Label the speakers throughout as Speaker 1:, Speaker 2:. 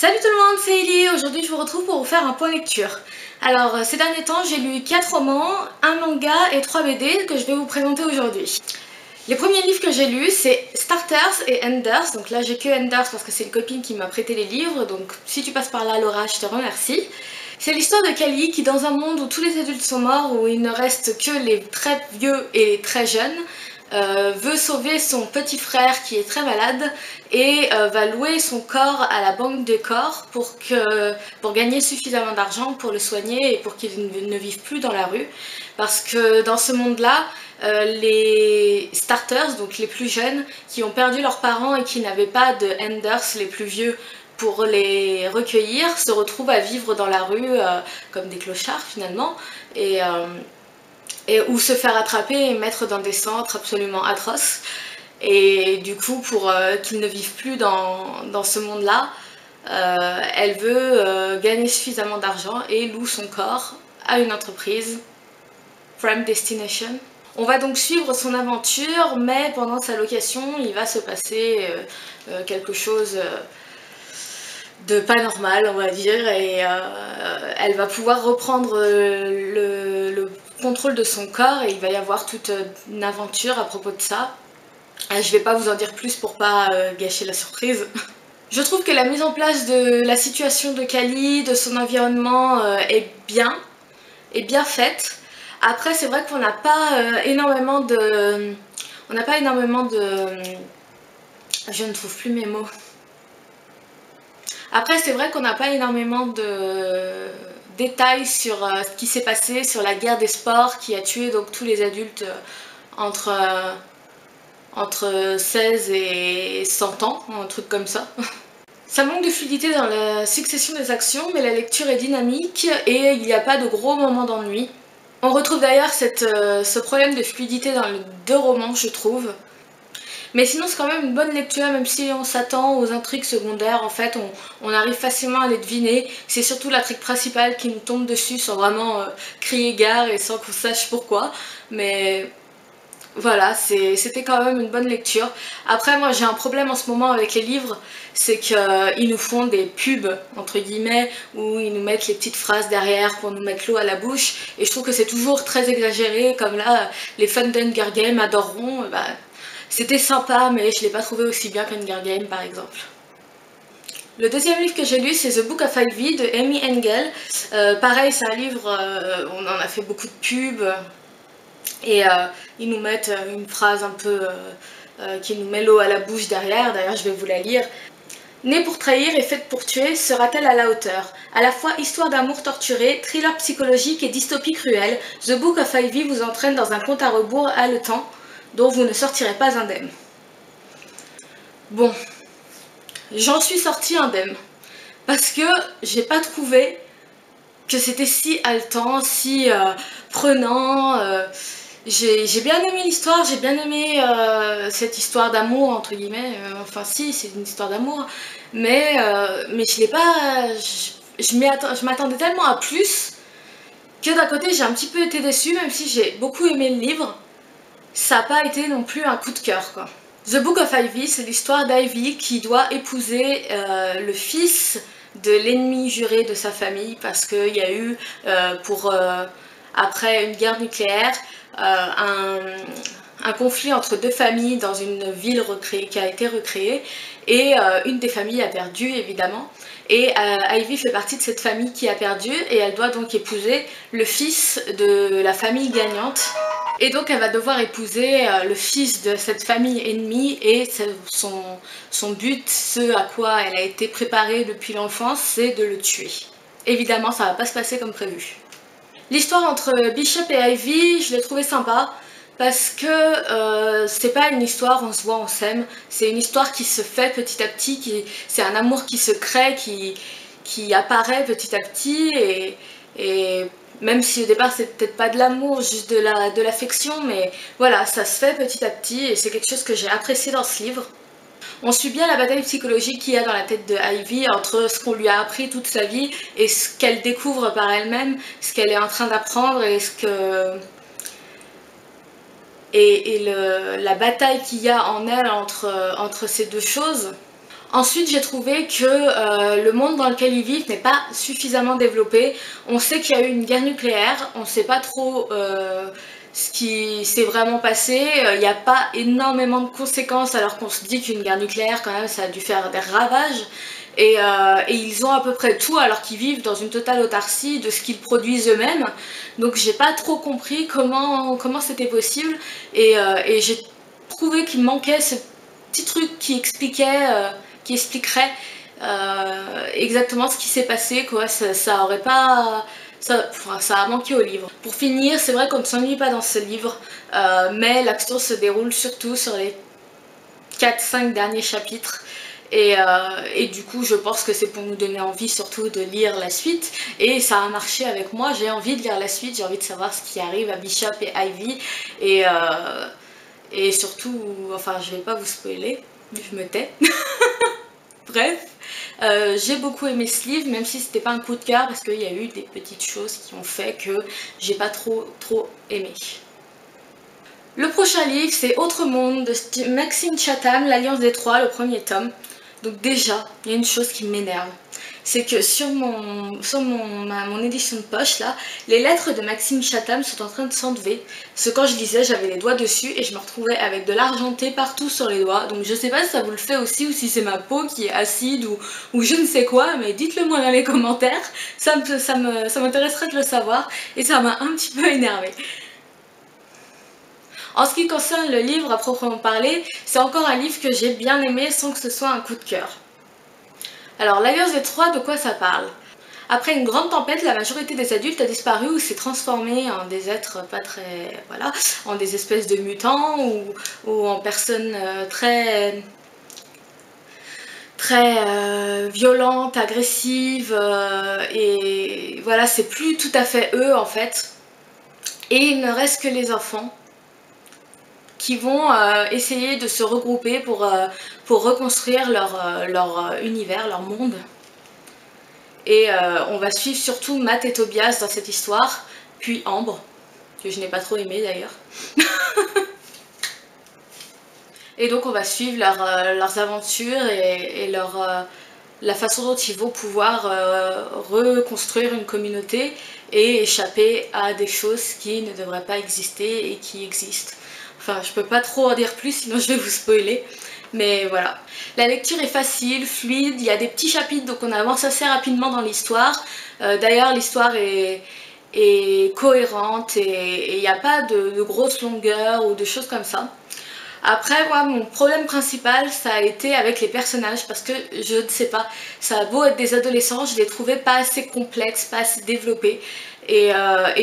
Speaker 1: Salut tout le monde, c'est Ellie. Aujourd'hui je vous retrouve pour vous faire un point lecture. Alors ces derniers temps j'ai lu 4 romans, un manga et 3 BD que je vais vous présenter aujourd'hui. Les premiers livres que j'ai lus c'est Starters et Enders, donc là j'ai que Enders parce que c'est une copine qui m'a prêté les livres, donc si tu passes par là Laura je te remercie. C'est l'histoire de Callie qui, dans un monde où tous les adultes sont morts, où il ne reste que les très vieux et les très jeunes, veut sauver son petit frère qui est très malade et va louer son corps à la banque des corps pour gagner suffisamment d'argent pour le soigner et pour qu'il ne vive plus dans la rue. Parce que dans ce monde-là, les starters, donc les plus jeunes, qui ont perdu leurs parents et qui n'avaient pas de enders, les plus vieux, pour les recueillir, se retrouvent à vivre dans la rue comme des clochards finalement, ou se faire attraper et mettre dans des centres absolument atroces. Et du coup, pour qu'ils ne vivent plus dans ce monde-là, elle veut gagner suffisamment d'argent et loue son corps à une entreprise, Prime Destination. On va donc suivre son aventure, mais pendant sa location, il va se passer quelque chose de pas normal, on va dire, et elle va pouvoir reprendre le contrôle de son corps et il va y avoir toute une aventure à propos de ça. Je vais pas vous en dire plus pour pas gâcher la surprise. Je trouve que la mise en place de la situation de Callie, de son environnement est bien faite. Après c'est vrai qu'on n'a pas énormément de... Je ne trouve plus mes mots. Après c'est vrai qu'on n'a pas énormément de détails sur ce qui s'est passé, sur la guerre des sports qui a tué donc tous les adultes entre 16 et 100 ans, un truc comme ça. Ça manque de fluidité dans la succession des actions, mais la lecture est dynamique et il n'y a pas de gros moments d'ennui. On retrouve d'ailleurs ce problème de fluidité dans les 2 romans, je trouve. Mais sinon c'est quand même une bonne lecture, même si on s'attend aux intrigues secondaires, en fait on arrive facilement à les deviner. C'est surtout l'intrigue principale qui nous tombe dessus sans vraiment crier gare et sans qu'on sache pourquoi. Mais voilà, c'était quand même une bonne lecture. Après moi j'ai un problème en ce moment avec les livres, c'est qu'ils nous font des pubs entre guillemets, où ils nous mettent les petites phrases derrière pour nous mettre l'eau à la bouche, et je trouve que c'est toujours très exagéré, comme là les fans d'Hunger Games adoreront. C'était sympa, mais je l'ai pas trouvé aussi bien qu'Hunger Games par exemple. Le deuxième livre que j'ai lu c'est The Book of Ivy de Amy Engel. Pareil c'est un livre, on en a fait beaucoup de pubs, et ils nous mettent une phrase un peu qui nous met l'eau à la bouche derrière, d'ailleurs je vais vous la lire. Née pour trahir et faite pour tuer, sera-t-elle à la hauteur? À la fois histoire d'amour torturé, thriller psychologique et dystopie cruelle, The Book of Ivy vous entraîne dans un compte à rebours haletant dont vous ne sortirez pas indemne. Bon, j'en suis sortie indemne parce que j'ai pas trouvé que c'était si haletant, si prenant. J'ai bien aimé l'histoire, j'ai bien aimé cette histoire d'amour entre guillemets, enfin si c'est une histoire d'amour, mais je l'ai pas, je m'attendais tellement à plus que d'un côté j'ai un petit peu été déçue, même si j'ai beaucoup aimé le livre, ça n'a pas été non plus un coup de cœur quoi. The Book of Ivy, c'est l'histoire d'Ivy qui doit épouser le fils de l'ennemi juré de sa famille parce qu'il y a eu, après une guerre nucléaire, un conflit entre 2 familles dans une ville qui a été recréée, et une des familles a perdu évidemment, et Ivy fait partie de cette famille qui a perdu et elle doit donc épouser le fils de la famille gagnante. Et donc elle va devoir épouser le fils de cette famille ennemie, et son but, ce à quoi elle a été préparée depuis l'enfance, c'est de le tuer. Évidemment ça va pas se passer comme prévu. L'histoire entre Bishop et Ivy, je l'ai trouvée sympa parce que c'est pas une histoire on se voit, on s'aime, c'est une histoire qui se fait petit à petit, c'est un amour qui se crée, qui apparaît petit à petit, et même si au départ c'est peut-être pas de l'amour, juste de l'affection, mais voilà, ça se fait petit à petit et c'est quelque chose que j'ai apprécié dans ce livre. On suit bien la bataille psychologique qu'il y a dans la tête de Ivy entre ce qu'on lui a appris toute sa vie et ce qu'elle découvre par elle-même, ce qu'elle est en train d'apprendre, et la bataille qu'il y a en elle entre ces 2 choses. Ensuite, j'ai trouvé que le monde dans lequel ils vivent n'est pas suffisamment développé. On sait qu'il y a eu une guerre nucléaire, on ne sait pas trop ce qui s'est vraiment passé. Il n'y a pas énormément de conséquences alors qu'on se dit qu'une guerre nucléaire, quand même, ça a dû faire des ravages. Et ils ont à peu près tout alors qu'ils vivent dans une totale autarcie de ce qu'ils produisent eux-mêmes. Donc j'ai pas trop compris comment c'était possible. Et j'ai trouvé qu'il manquait ce petit truc qui expliquerait exactement ce qui s'est passé, quoi. Ça aurait pas... Ça a manqué au livre. Pour finir, c'est vrai qu'on ne s'ennuie pas dans ce livre, mais l'action se déroule surtout sur les 4-5 derniers chapitres. Et du coup, je pense que c'est pour nous donner envie surtout de lire la suite. Et ça a marché avec moi, j'ai envie de lire la suite, j'ai envie de savoir ce qui arrive à Bishop et Ivy. Et surtout, enfin, je vais pas vous spoiler, je me tais. Bref, j'ai beaucoup aimé ce livre, même si c'était pas un coup de cœur, parce qu'il y a eu des petites choses qui ont fait que j'ai pas trop aimé. Le prochain livre, c'est Autre Monde de Maxime Chatham, l'Alliance des Trois, le premier tome. Donc déjà, il y a une chose qui m'énerve. C'est que sur mon édition de poche, là, les lettres de Maxime Chatham sont en train de s'enlever. Parce que quand je lisais, j'avais les doigts dessus et je me retrouvais avec de l'argenté partout sur les doigts. Donc je sais pas si ça vous le fait aussi ou si c'est ma peau qui est acide ou je ne sais quoi, mais dites-le moi dans les commentaires. Ça m'intéresserait de le savoir et ça m'a un petit peu énervée. En ce qui concerne le livre à proprement parler, c'est encore un livre que j'ai bien aimé sans que ce soit un coup de cœur. Alors, l'Alliance des Trois, de quoi ça parle? Après une grande tempête, la majorité des adultes a disparu ou s'est transformé en des êtres pas très... voilà, en des espèces de mutants ou en personnes très violentes, agressives, et voilà, c'est plus tout à fait eux en fait. Et il ne reste que les enfants qui vont essayer de se regrouper pour reconstruire leur univers, leur monde. Et on va suivre surtout Matt et Tobias dans cette histoire, puis Ambre, que je n'ai pas trop aimé d'ailleurs. Et donc on va suivre leurs aventures et la façon dont ils vont pouvoir reconstruire une communauté et échapper à des choses qui ne devraient pas exister et qui existent. Enfin, je peux pas trop en dire plus, sinon je vais vous spoiler. Mais voilà. La lecture est facile, fluide, il y a des petits chapitres, donc on avance assez rapidement dans l'histoire. D'ailleurs, l'histoire est cohérente et il n'y a pas de grosses longueurs ou de choses comme ça. Après, moi, mon problème principal, ça a été avec les personnages, parce que je ne sais pas, ça a beau être des adolescents, je les trouvais pas assez complexes, pas assez développés, et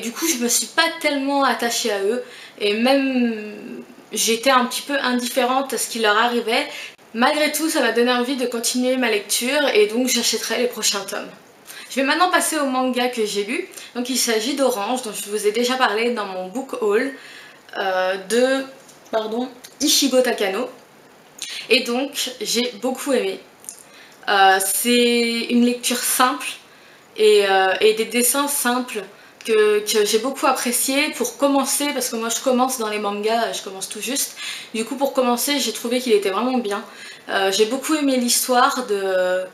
Speaker 1: du coup, je me suis pas tellement attachée à eux, et même j'étais un petit peu indifférente à ce qui leur arrivait. Malgré tout, ça m'a donné envie de continuer ma lecture, et donc j'achèterai les prochains tomes. Je vais maintenant passer au manga que j'ai lu, donc il s'agit d'Orange, dont je vous ai déjà parlé dans mon book haul, Ichigo Takano, et donc j'ai beaucoup aimé. C'est une lecture simple et des dessins simples que j'ai beaucoup apprécié pour commencer, parce que moi je commence dans les mangas, je commence tout juste. Du coup, pour commencer, j'ai trouvé qu'il était vraiment bien. J'ai beaucoup aimé l'histoire de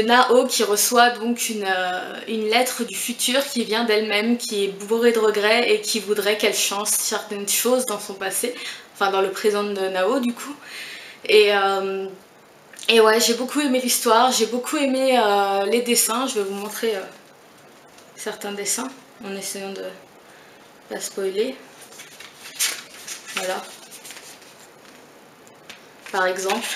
Speaker 1: Nao qui reçoit donc une lettre du futur qui vient d'elle-même, qui est bourrée de regrets et qui voudrait qu'elle change certaines choses dans son passé, enfin dans le présent de Nao du coup. Et ouais, j'ai beaucoup aimé l'histoire, j'ai beaucoup aimé les dessins. Je vais vous montrer certains dessins en essayant de pas spoiler. Voilà. Par exemple.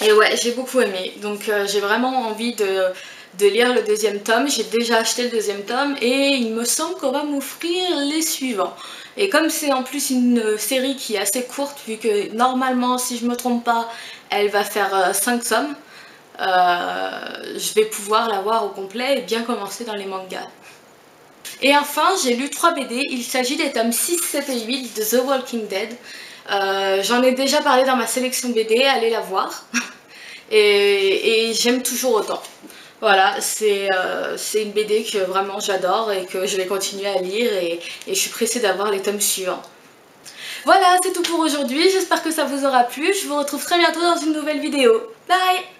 Speaker 1: Et ouais, j'ai beaucoup aimé, donc j'ai vraiment envie de lire le deuxième tome. J'ai déjà acheté le deuxième tome et il me semble qu'on va m'offrir les suivants. Et comme c'est en plus une série qui est assez courte, vu que normalement, si je me trompe pas, elle va faire 5 tomes, je vais pouvoir la voir au complet et bien commencer dans les mangas. Et enfin, j'ai lu 3 BD, il s'agit des tomes 6, 7 et 8 de The Walking Dead. J'en ai déjà parlé dans ma sélection BD, allez la voir. Et j'aime toujours autant. Voilà, c'est une BD que vraiment j'adore et que je vais continuer à lire et je suis pressée d'avoir les tomes suivants. Voilà, c'est tout pour aujourd'hui, j'espère que ça vous aura plu, je vous retrouve très bientôt dans une nouvelle vidéo. Bye!